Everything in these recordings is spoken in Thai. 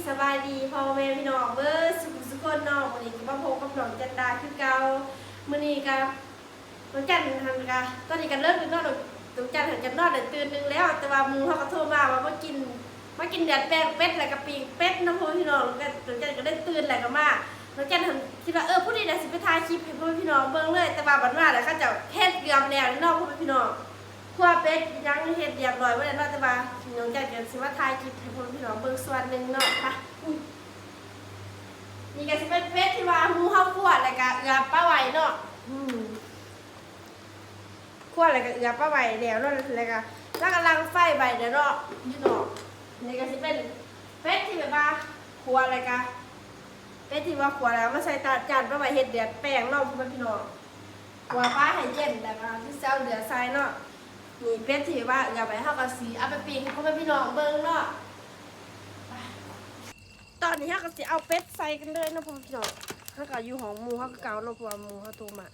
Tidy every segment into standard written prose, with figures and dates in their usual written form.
สบายดีพ่อแม่พี่น้องเบอร์สุขคนน้องวันนี้ก็มาพบกับน้องจันดาคือเก่ามื้อนี้ก็น้องจันทันก็ตอนนี้ก็เริ่มตื่นนอนน้องจันทันกันนอนแต่ตื่นนึงแล้วแต่ว่าหมู่เฮาก็โทรมาว่ามากินเดือดแป้งเป็ดแล้วก็ปิ้งเป็ดน้ำพ่อพี่น้องก็น้องจันก็ได้ตื่นแล้วก็มาน้องจันทันคิดว่าผู้นี้น่ะสิไปถ่ายคลิปให้พ่อพี่น้องเบิ่งเลยแต่ว่าบัดมาแล้วเขาเจ้าเฮ็ดเกือบแล้วนี่น้องพ่อพี่น้องครัวเป็ดยังเฮ็ดเรียบร้อยไว้แล้วเนาะแต่ว่าน้องจันก็สิมาถ่ายคลิปให้พ่อพี่น้องเบิ่งส่วนนึงเนาะค่ะนี่ก็สิเป็นเป็ดที่ว่าหมูเฮาคั่วแล้วก็เอือป้าไหวเนาะคั่วแล้วก็เอือป้าไหวแล้วเนาะแล้วก็กำลังไฟใบเดี๋ยวเนาะอยู่เนาะนี่ก็สิเป็นเป็ดที่แบบว่าคั่วแล้วก็เป็ดที่ว่าคั่วแล้วมาใส่จานป้าไหวเฮ็ดเดือดแป้งเนาะพี่น้องคั่วปลาให้เย็นแล้วก็ที่เจ้าเดือดใส่เนาะนี่เป็ดที่ว่าเอือไปเฮาก็สิเอาไปปิ้งให้พ่อพี่น้องเบิ่งเนาะตอนนี้เขาก็จะเอาเป็ดใส่กันเลยนะพ่อพี่น้องเขาก็อยู่ของหมูเขาก็เกาเนาะเพราะว่าหมูเขาโตมา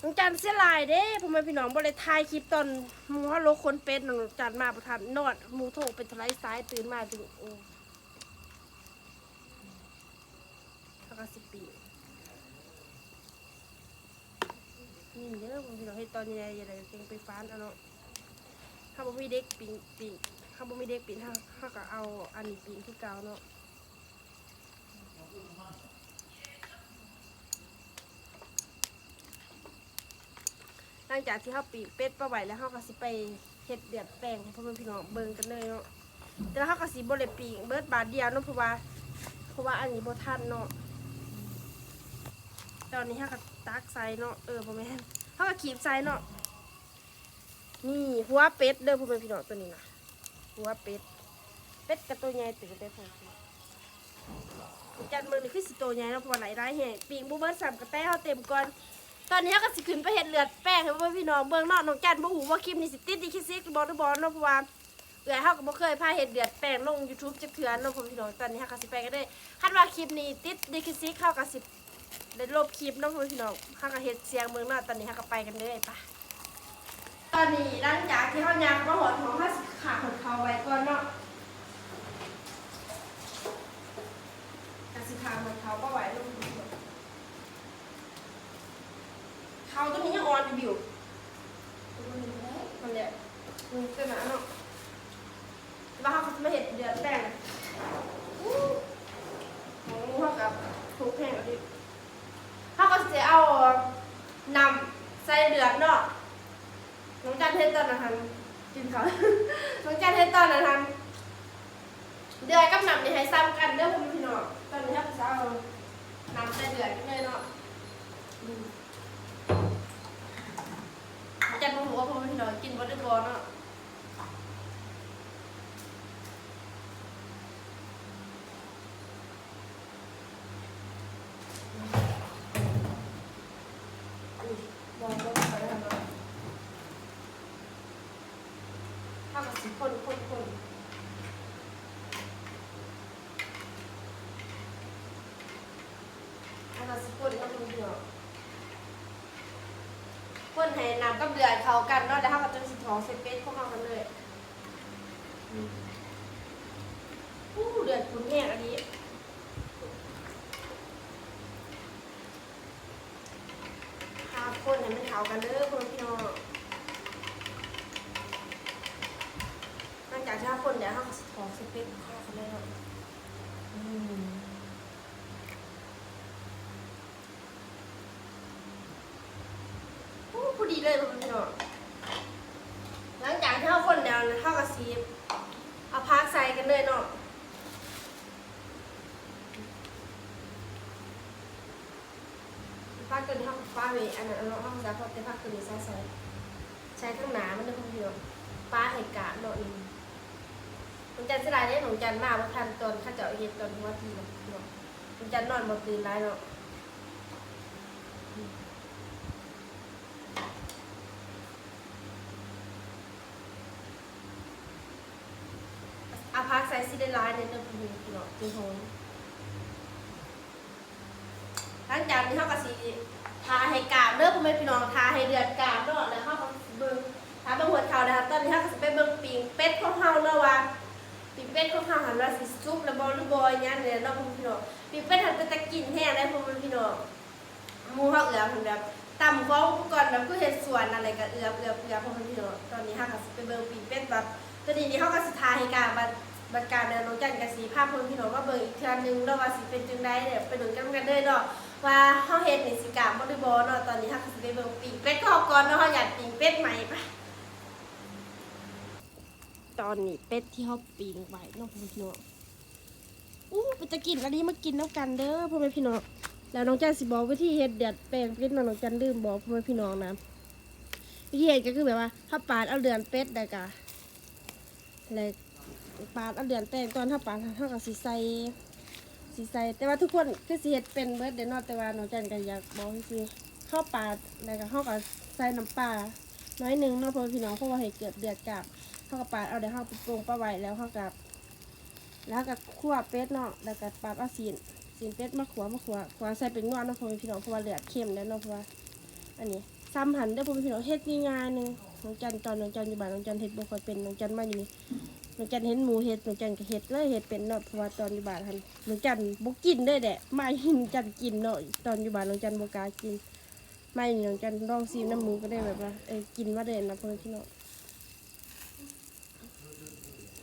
น้องจันเสียลายเด้พ่อแม่พี่น้องบ่ได้ถ่ายคลิปตอนหมูเขาลกคนเป็ดน้องจันมาประทานนอดหมูโถเป็นทลายซ้ายตื่นมาถึงโอ้เขาก็สิปีนี่เด้อพ่อพี่น้องให้ตอนนี้อย่าได้เก่งไปฟ้านเอาเนาะถ้าบ่มีเด็กปิ่งถ้าบ่มีเด็กปิ่นเขาก็เอาอันนี้ปิ่นที่เก่าเนาะหลังจากที่เขาปีกเป็ดปลาไหวแล้วเขาก็สิไปเฮ็ดเดือดแป้งให้พ่อแม่พี่น้องเบิ่งกันเลยเนาะแต่เขาก็สิบ่ได้ปีกเบิดบาทเดียวเนาะเพราะว่าอันนี้บ่ทันเนาะตอนนี้เขาก็ตักใส่เนาะบ่แม่นเขาก็ขีบใส่เนาะนี่หัวเป็ดเด้อพ่อแม่พี่น้องตัวนี้นะหัวเป็ดกับตัวใหญ่ตื่นได้พอจัดมือนี่คือสิตัวใหญ่เนาะเพราะว่าหลายได้แห่ปีกบ่เบิด3กระแตเฮาเต็มก่อนตอนนี้ก็สิขึ้นไปเห็ดเลือดแป้งให้พ่อพี่น้องเบื้องนอกน้องจันบ่ฮู้ว่าคลิปนี้สิติดดีคิดซิกบ่หรือบ่เนาะเพราะว่าเอื้อยเฮาก็บ่เคยพาเห็ดเลือดแป้งลง YouTube จักเทื่อเนาะพ่อพี่น้องตอนนี้เฮาก็สิไปกันได้คาดว่าคลิปนี้ติดดีคิดซิกเฮาก็สิได้ลบคลิปเนาะพ่อพี่น้องเฮาก็เฮ็ดเสียงเมืองนอกตอนนี้เฮาก็ไปกันเลยป่ะตอนนี้หลังจากที่เฮาย่างมาหอดของเฮาสิขาหดเขาไว้ก่อนเนาะก็สิขาหดเขาก็ไว้ลงเขาตัวนี้ยังอ่อนอยู่มันเนี่ยมันเกิดมาเนาะบ้าเขาจะมาเห็ดเดือดแป้งของงูเขากับทุกแห้งกับดิเขาก็จะเอานำใส่เดือดเนาะน้องจันเทตอนนั้นทันกินเขาน้องจันเทตอนนั้นทันเดือดกับนำเนี่ยให้ซ้ำกันเด้อคุณพี่น้องตอนนี้เขาจะเอานำใส่เดือดกันเลยเนาะจันบอกว่าพ่อพี่น้องกินวัตถุบอลเนาะบอลก็ไปทำเนาะถ้ามันสิคนถ้ามันสิคนก็ต้องเนาะคนให้น้ำกับเดือดเขากันเนาะแล้วเขาก็จะสิท้องเซเป็ดพวกเขากันเลยเดือดขุ่นแห้งอันนี้พาคนให้มันเขากันเด้อคนพี่น้องหลังจากที่เขาคนเดี๋ยวเขาก็สิท้องเซเป็ดเข้ากันเลยเนาะผู้ดีเลยพี่น้องหลังจากที่เขาคนแล้วเท่ากับซีเอาพักใส่กันเลยเนาะพักตัวนี้เขาป้าเวอันนั้นเราเขาจะพอแต่พักตัวนี้ใช้ข้างหนามันได้พี่น้องป้าเหตุการณ์เนาะนี่หนูจันสลายได้หนูจันมาว่าทันตอนข้าเจ้าเหตุตอนหัวทีเนาะหนูจันนอนบนตื่นไรเนาะอาพาร์ตไซส์ซีเดลายในเรื่องนี้พี่น้องคือโหนหลังจากนี้เขาก็สีทาให้กาบเด้อพ่อแม่พี่น้องทาให้เดือดกาบเนาะแล้วเขาก็เบิ่งทาเบิ่งหัวเขานะคะตอนนี้เขาก็จะไปเบิ่งปิงเป็ดของเขา าเนาะว่าปีเป็ดของเฮาหันว่าสิซุปแล้วบ่หรือบ่อย่างเนี่ยเนาะพ่อพี่น้องปีเป็ดหันเป็นตะกินแห้งได้พ่อพี่น้องหมู่เฮาเอือเพิ่นแบบตำของก่อนแบบคือเฮ็ดสวนอะไรก็เอือพ่อพี่น้องตอนนี้เฮาก็สิไปเบิ่งปีเป็ดแบบตอนนี้เฮาก็สิทายให้การบัดการแนวน้องจันก็สิพาพ่อพี่น้องมาเบิ่งอีกเทื่อนึงเนาะว่าสิเป็นจังได๋เนี่ยไปดูกันเด้อเนาะว่าเฮาเฮ็ดนี่สิกล้าบ่ได้บ่เนาะตอนนี้เฮาก็สิไปเบิ่งปีเป็ดก่อนเนาะเฮาอยากปิ้งเป็ดใหม่ปะตอนนี้เป็ดที่เขาปีนไว้เนาะพ่อพี่น้องเป็นตะกินอันนี้มากินน้ำกันเด้อพ่อแม่พี่น้องแล้วน้องจันสิบอกวิธีเฮ็ดเดือดแป้งเป็ดน้องจันลืมบอกพ่อแม่พี่น้องนะวิธีเฮ็ดก็คือแบบว่าถ้าปาดเอาเดือนเป็ดได้กะแล้วปาดเอาเดือนแป้งตอนถ้าปาดเท่ากับสีใสแต่ว่าทุกคนคือสิเฮ็ดเป็นเบิดเดี๋ยวเนาะแต่ว่าน้องจันก็อยากบอกคือข้าวปาดแล้วก็ข้าวกับใส่น้ำปลาน้อยนึงเนาะพ่อแม่พี่น้องเพราะว่าให้เกิดเดือดกับข้าวกับปาดเอาเดี๋ยวข้าวไปปรุงปลาไว้แล้วข้าวกับคั่วเป็ดเนาะแล้วก็ปาดเอาซีนเป็ดมาขัวใส่เป็นนวดเนาะพ่อแม่พี่น้องเพราะว่าเลือดเข้มแล้วเนาะเพราะว่าอันนี้ซ้ำหันเด้อพ่อแม่พี่น้องเฮ็ดง่ายๆนึงน้องจันตอนน้องจันอยู่บ้านน้องจันเฮ็ดบ่ค่อยเป็นน้องจันมาอยู่นี่น้องจันเห็นหมูเฮ็ดน้องจันก็เฮ็ดเลยเฮ็ดเป็นเนาะเพราะว่าตอนอยู่บ้านหันน้องจันบ่กินเด้อแหละมาหินจันกินเนาะตอนอยู่บ้านน้องจันบ่กล้ากินมาอยู่น้องจันลองซีมน้ำหมูก็ได้แบบว่ากินว่าได้นะพ่อแม่พี่น้อง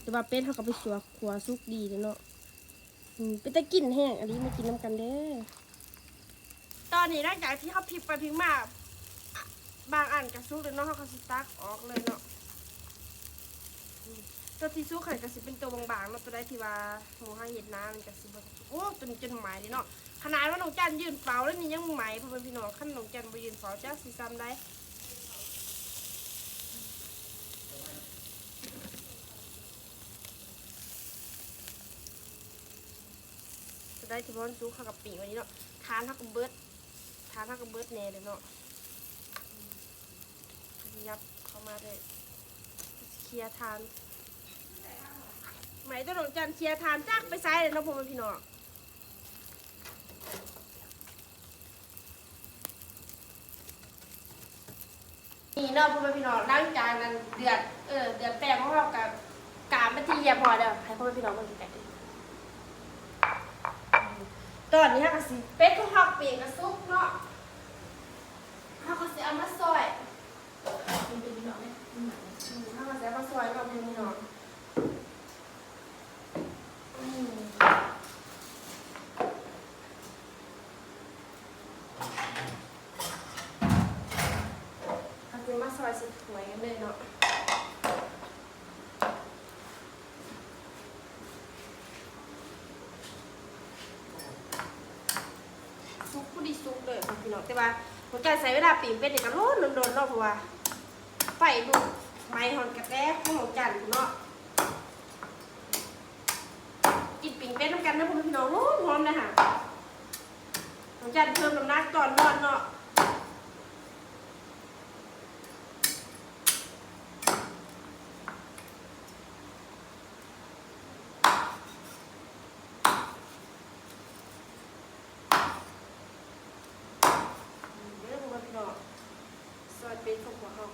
แต่ว่าเป็ดเขาก็ไปขัวสุกดีเนาะเป็นตะกินแห้งอันนี้มากินน้ำกันเด้อตอนนี้หลังจากที่เขาพลิกไปพลิกมาบางอันกระซุกเลยเนาะเขาก็สิตักออกเลยเนาะตัวที่ซุกไข่กระสิเป็นตัวบางๆเนาะตัวได้ที่ว่าหมูให้เห็ดน้ำมันกระสิบโอ้ตัวนี้จนไหมเลยเนาะขนาดว่าน้องจันยืนเฝ้าแล้วนี่ยังไหมเพราะเป็นพี่น้องขั้นน้องจันไปยืนเฝ้าจ้าสีซ้ำได้ได้ที่พ่อซุกเขากับปีกวันนี้เนาะทานเท่ากับเบิร์ดแน่เลยเนาะยับเข้ามาเลยเคลียร์ทานไหมตัวน้องจันเคลียร์ทานจักไปซ้ายเลยเนาะพ่อแม่พี่น้องนี่เนาะพ่อแม่พี่น้องล้างจานนั้นเดือดแป้งของเรากับกาบเป็นที่เรียบพอเด้อให้พ่อแม่พี่น้องมากินกันตอนนี้ฮะก็สิเป็ดก็หักเปลี่ยนกระซุกเนาะฮะก็สิเอามาซอยเป็นพี่น้องเนี่ยฮะก็สิเอามาซอยเนาะเป็นพี่น้องฮะก็มาซอยสิถวยกันเลยเนาะซุกผู้ดีซุกเลยพี่น้องแต่ว่าผมจะใช้เวลาปีนเป็ดเนี่ยก็โดนเนาะเพราะว่าไฟดูไม้หอนกระแตของหลงจันเนาะกินปีนเป็ดน้ำกันนะพี่น้องพร้อมเลยค่ะหลงจันเพิ่มน้ำหนักตอนนอนเนาะซอยเป็นของหัวเขา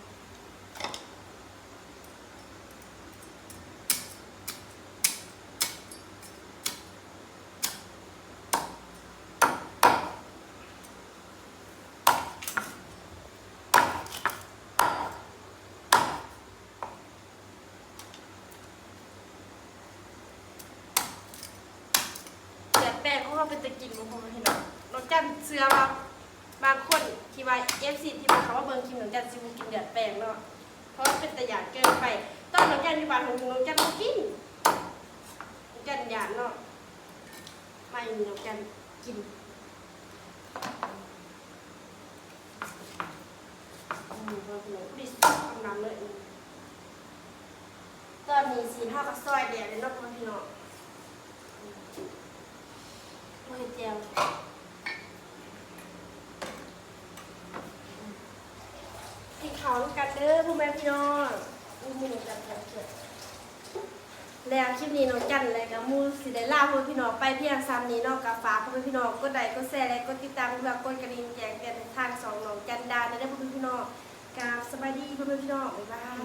เดือดแป้งของเขาเป็นตะกินของเขาให้เนาะรสจันเสือว่าบางคนที่ว่าFCที่มาเขาว่าเบิ่งคิมหนูจันซิบุกินเดือดแป้งเนาะเพราะเป็นตะหยาดเกินไปตอนหนูจันที่บ้านของหนูจันบ่กินหนูจันหยาดเนาะไม่หนูจันกินเราหนูดิสทำน้ำเลยตอนนี้สีห้ากับซอยเดียวเลยเนาะพี่น้องโอ้ยเจียวกินข้าวกันเด้อพ่อแม่พี่น้องมือหนูจันเกิดแล้วคลิปนี้น้องจันอะไรกับมูสิได้ลาพ่อพี่น้องไปเพียงซ้ำนี้เนาะกับฝากพ่อแม่พี่น้องกดไลค์กดแชร์และกดติดตามเพื่อกดกระดิ่งแจ้งเตือนทางสองน้องจันดาได้พ่อแม่พี่น้องกับสบายดีพ่อแม่พี่น้องบ๊ายบาย